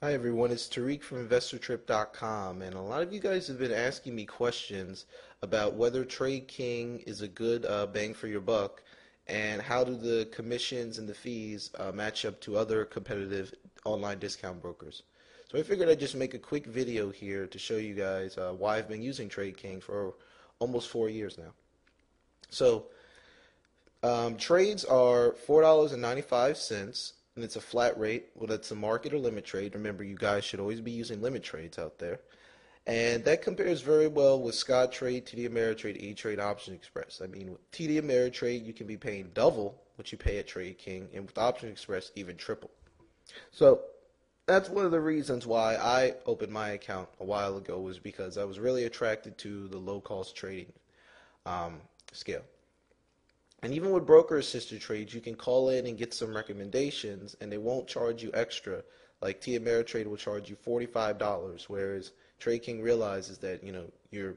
Hi everyone, it's Tariq from InvestorTrip.com, and a lot of you guys have been asking me questions about whether TradeKing is a good bang for your buck, and how do the commissions and the fees match up to other competitive online discount brokers. So I figured I'd just make a quick video here to show you guys why I've been using TradeKing for almost 4 years now. So trades are $4.95, and it's a flat rate. Well, that's a market or limit trade. Remember, you guys should always be using limit trades out there. And that compares very well with Scottrade, TD Ameritrade, E-Trade, Option Express. I mean, with TD Ameritrade, you can be paying double what you pay at TradeKing, and with Option Express, even triple. So that's one of the reasons why I opened my account a while ago, was because I was really attracted to the low-cost trading scale. And even with broker assisted trades, you can call in and get some recommendations, and they won't charge you extra. Like T Ameritrade will charge you $45, whereas TradeKing realizes that you're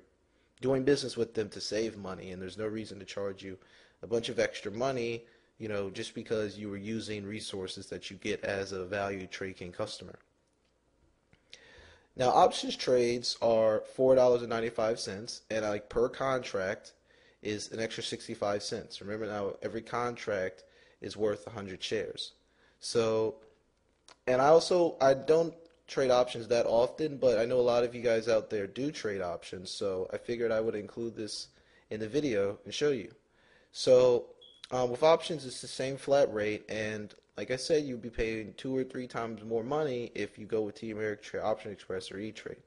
doing business with them to save money, and there's no reason to charge you a bunch of extra money, just because you were using resources that you get as a valued TradeKing customer. Now, options trades are $4.95, and like per contract is an extra 65 cents. Remember, now every contract is worth 100 shares. So, and I don't trade options that often, but I know a lot of you guys out there do trade options, so I figured I would include this in the video and show you. So with options, it's the same flat rate, and like I said, you'd be paying 2 or 3 times more money if you go with T Ameritrade, Option Express, or E-Trade.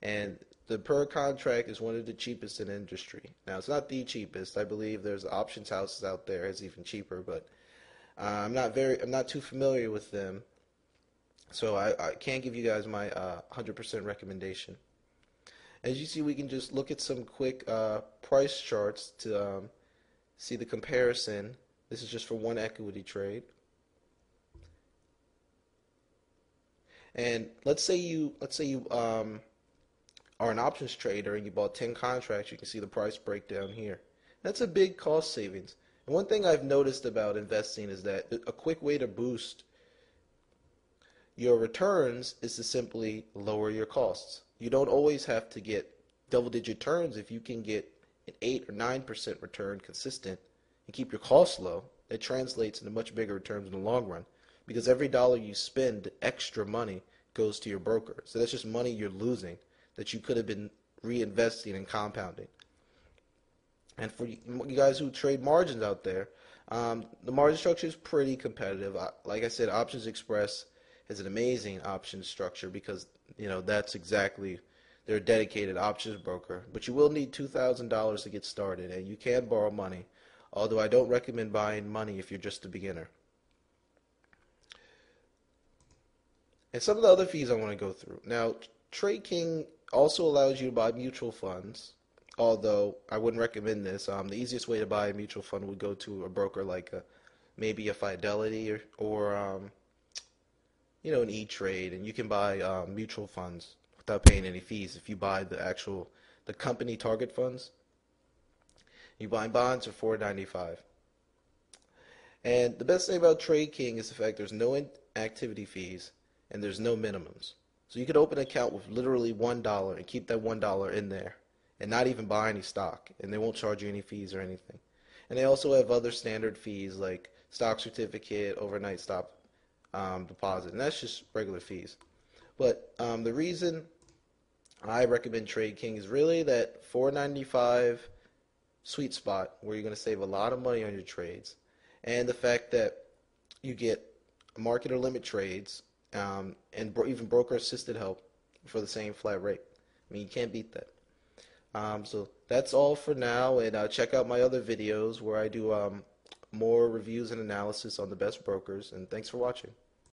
And the per contract is one of the cheapest in the industry. Now, it's not the cheapest. I believe there's options houses out there that's even cheaper, but I'm not too familiar with them, so I can't give you guys my 100% recommendation. As you see, we can just look at some quick price charts to see the comparison. This is just for one equity trade. And let's say you are an options trader and you bought 10 contracts. You can see the price breakdown here. That's a big cost savings. And one thing I've noticed about investing is that a quick way to boost your returns is to simply lower your costs. You don't always have to get double-digit returns. If you can get an 8 or 9% return consistent and keep your costs low, that translates into much bigger returns in the long run, because every dollar you spend, extra money goes to your broker. So that's just money you're losing that you could have been reinvesting and compounding. And for you guys who trade margins out there, the margin structure is pretty competitive. Like I said, Options Express has an amazing options structure because that's exactly, they're a dedicated options broker. But you will need $2,000 to get started, and you can borrow money, although I don't recommend buying money if you're just a beginner. And some of the other fees I want to go through. Now, TradeKing also allows you to buy mutual funds, although I wouldn't recommend this. The easiest way to buy a mutual fund would go to a broker like maybe a Fidelity or an E-Trade, and you can buy mutual funds without paying any fees if you buy the company target funds. You buy bonds for $4.95. And the best thing about TradeKing is the fact there's no activity fees and there's no minimums. So you could open an account with literally $1 and keep that $1 in there and not even buy any stock, and they won't charge you any fees or anything. And they also have other standard fees like stock certificate, overnight stop deposit, and that's just regular fees. But the reason I recommend TradeKing is really that $4.95 sweet spot where you're going to save a lot of money on your trades, and the fact that you get market or limit trades and even broker assisted help for the same flat rate. I mean, you can't beat that. So that's all for now, and check out my other videos where I do more reviews and analysis on the best brokers, and thanks for watching.